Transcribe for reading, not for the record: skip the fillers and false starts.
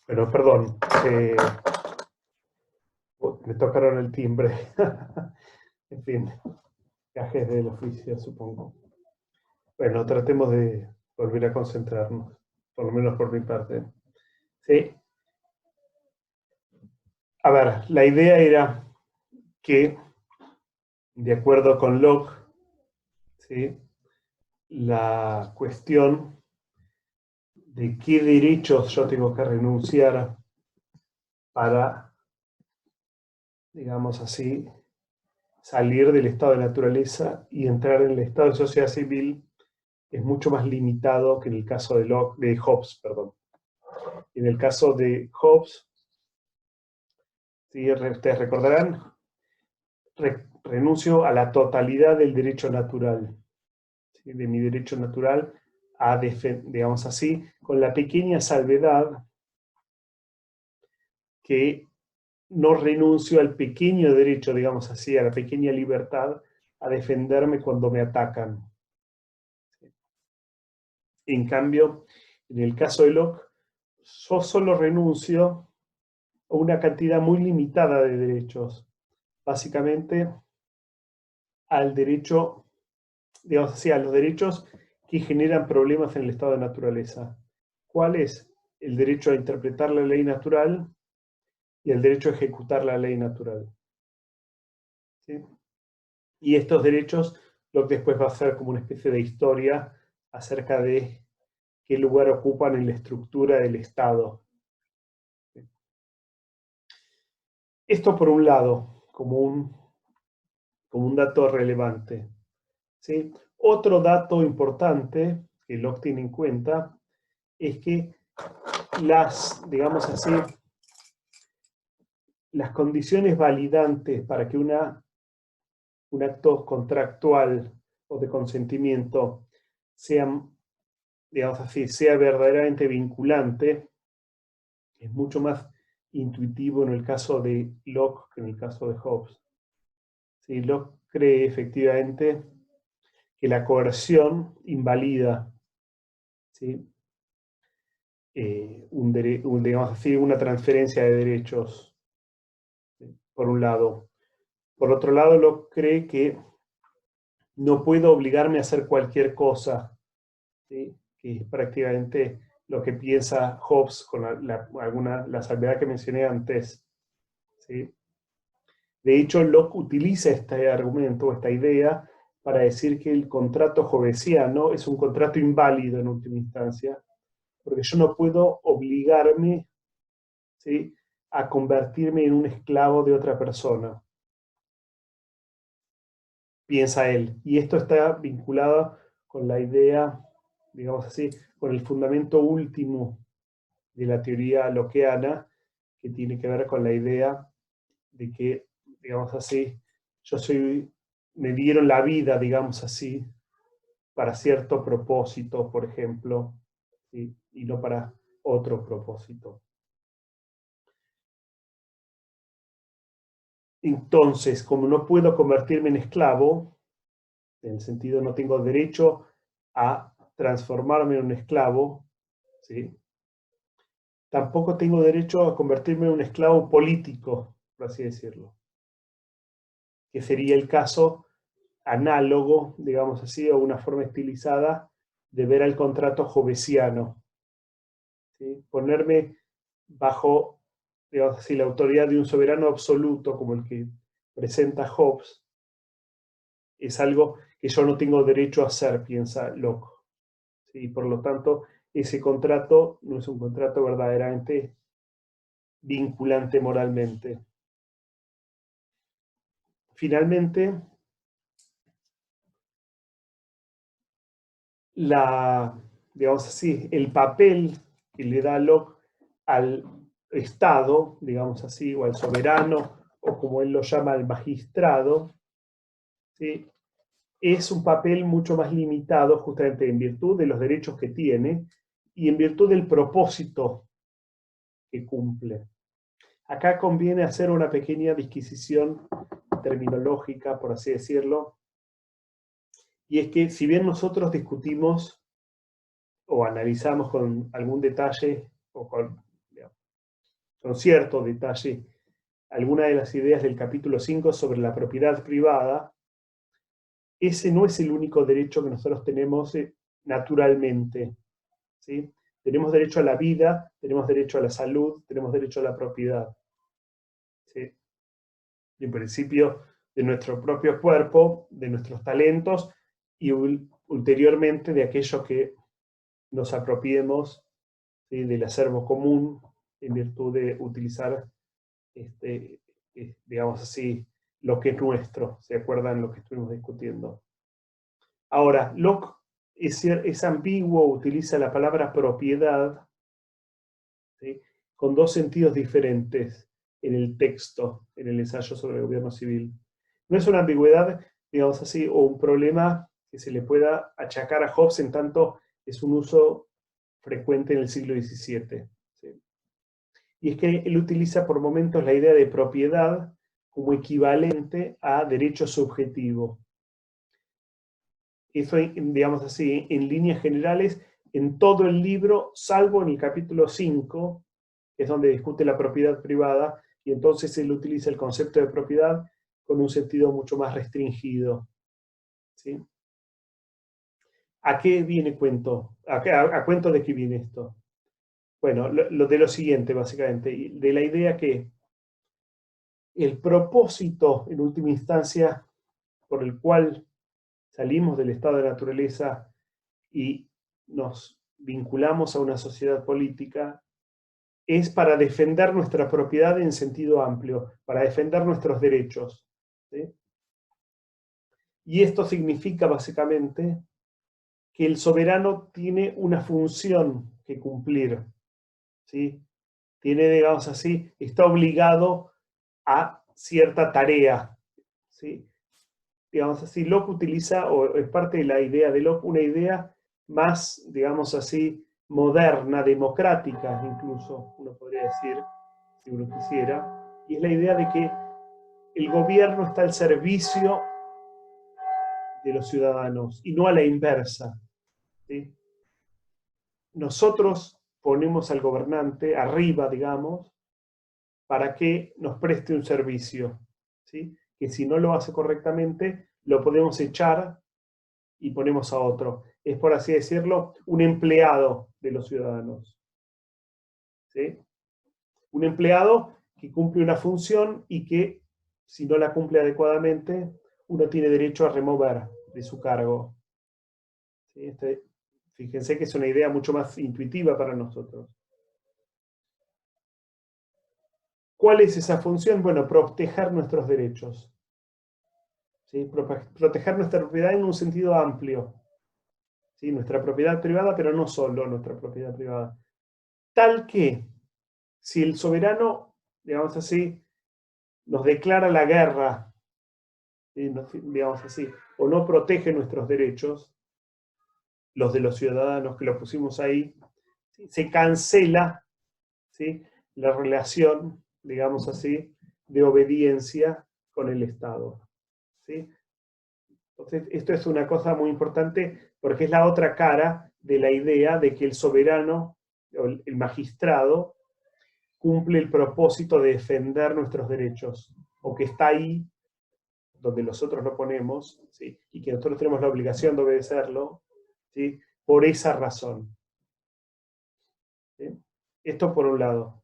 Bueno, perdón, me tocaron el timbre. En fin, gajes del oficio, supongo. Bueno, tratemos de volver a concentrarnos, por lo menos por mi parte. Sí. A ver, la idea era que, de acuerdo con Locke, ¿sí?, la cuestión de qué derechos yo tengo que renunciar para, digamos así, salir del estado de naturaleza y entrar en el estado de sociedad civil es mucho más limitado que en el caso de Hobbes, perdón. En el caso de Hobbes, ¿sí?, ustedes recordarán, renuncio a la totalidad del derecho natural, ¿sí?, de mi derecho natural a digamos así, con la pequeña salvedad que no renuncio al pequeño derecho, digamos así, a la pequeña libertad a defenderme cuando me atacan. En cambio, en el caso de Locke, yo solo renuncio a una cantidad muy limitada de derechos, básicamente al derecho, digamos así, a los derechos que generan problemas en el estado de naturaleza. ¿Cuál es? El derecho a interpretar la ley natural y el derecho a ejecutar la ley natural, ¿sí? Y estos derechos, lo que después va a ser como una especie de historia acerca de qué lugar ocupan en la estructura del Estado. Esto por un lado, como un dato relevante, ¿sí? Otro dato importante que Locke tiene en cuenta es que digamos así, las condiciones validantes para que un acto contractual o de consentimiento sea, digamos así, sea verdaderamente vinculante, es mucho más intuitivo en el caso de Locke que en el caso de Hobbes. ¿Sí? Locke cree efectivamente que la coerción invalida, ¿sí?, digamos así, una transferencia de derechos, ¿sí?, por un lado. Por otro lado, Locke cree que no puedo obligarme a hacer cualquier cosa, ¿sí?, que es prácticamente lo que piensa Hobbes con la salvedad que mencioné antes, ¿sí? De hecho, Locke utiliza este argumento, esta idea, para decir que el contrato hobbesiano es un contrato inválido en última instancia, porque yo no puedo obligarme, ¿sí?, a convertirme en un esclavo de otra persona, piensa él. Y esto está vinculado con la idea, digamos así, con el fundamento último de la teoría lockeana, que tiene que ver con la idea de que, digamos así, me dieron la vida, digamos así, para cierto propósito, por ejemplo, ¿sí?, y no para otro propósito. Entonces, como no puedo convertirme en esclavo, en el sentido no tengo derecho a transformarme en un esclavo, ¿sí?, tampoco tengo derecho a convertirme en un esclavo político, por así decirlo, que sería el caso análogo, digamos así, o una forma estilizada de ver al contrato hobbesiano, ¿sí?, ponerme bajo, digamos así, la autoridad de un soberano absoluto como el que presenta Hobbes, es algo que yo no tengo derecho a hacer, piensa Locke, ¿sí? Por lo tanto, ese contrato no es un contrato verdaderamente vinculante moralmente. Finalmente, digamos así, el papel que le da Locke al Estado, digamos así, o al soberano, o como él lo llama, al magistrado, ¿sí?, es un papel mucho más limitado justamente en virtud de los derechos que tiene y en virtud del propósito que cumple. Acá conviene hacer una pequeña disquisición terminológica, por así decirlo, y es que si bien nosotros discutimos o analizamos con algún detalle o con, digamos, con cierto detalle algunas de las ideas del capítulo 5 sobre la propiedad privada, ese no es el único derecho que nosotros tenemos naturalmente, ¿sí? Tenemos derecho a la vida, tenemos derecho a la salud, tenemos derecho a la propiedad, ¿sí? En principio, de nuestro propio cuerpo, de nuestros talentos y ulteriormente de aquello que nos apropiemos, ¿sí?, del acervo común en virtud de utilizar, digamos así, lo que es nuestro. ¿Se acuerdan lo que estuvimos discutiendo? Ahora, Locke es ambiguo, utiliza la palabra propiedad, ¿sí?, con dos sentidos diferentes en el texto, en el ensayo sobre el gobierno civil. No es una ambigüedad, digamos así, o un problema que se le pueda achacar a Hobbes en tanto es un uso frecuente en el siglo XVII. ¿Sí? Y es que él utiliza por momentos la idea de propiedad como equivalente a derecho subjetivo. Eso, digamos así, en líneas generales, en todo el libro, salvo en el capítulo 5, que es donde discute la propiedad privada, y entonces él utiliza el concepto de propiedad con un sentido mucho más restringido. ¿Sí? ¿A qué viene cuento? ¿A cuento de qué viene esto? Bueno, lo de lo siguiente, básicamente, de la idea que el propósito, en última instancia, por el cual salimos del estado de naturaleza y nos vinculamos a una sociedad política, es para defender nuestra propiedad en sentido amplio, para defender nuestros derechos. ¿Sí? Y esto significa, básicamente, que el soberano tiene una función que cumplir. ¿Sí? Tiene, digamos así, está obligado a cierta tarea. ¿Sí? Digamos así, Locke utiliza, o es parte de la idea de Locke, una idea más, digamos así, moderna, democrática, incluso, uno podría decir, si uno quisiera, y es la idea de que el gobierno está al servicio de los ciudadanos y no a la inversa. ¿Sí? Nosotros ponemos al gobernante arriba, digamos, para que nos preste un servicio, ¿sí? Que si no lo hace correctamente, lo podemos echar y ponemos a otro. Es, por así decirlo, un empleado de los ciudadanos. ¿Sí? Un empleado que cumple una función y que, si no la cumple adecuadamente, uno tiene derecho a remover de su cargo. ¿Sí? Fíjense que es una idea mucho más intuitiva para nosotros. ¿Cuál es esa función? Bueno, proteger nuestros derechos. ¿Sí? Proteger nuestra propiedad en un sentido amplio. ¿Sí? Nuestra propiedad privada, pero no solo nuestra propiedad privada. Tal que, si el soberano, digamos así, nos declara la guerra, ¿sí?, digamos así, o no protege nuestros derechos, los de los ciudadanos que lo pusimos ahí, ¿sí?, se cancela, ¿sí?, la relación, digamos así, de obediencia con el Estado. ¿Sí? Entonces, esto es una cosa muy importante porque es la otra cara de la idea de que el soberano, o el magistrado, cumple el propósito de defender nuestros derechos, o que está ahí donde nosotros lo ponemos, ¿sí?, y que nosotros tenemos la obligación de obedecerlo, ¿sí?, por esa razón. ¿Sí? Esto por un lado.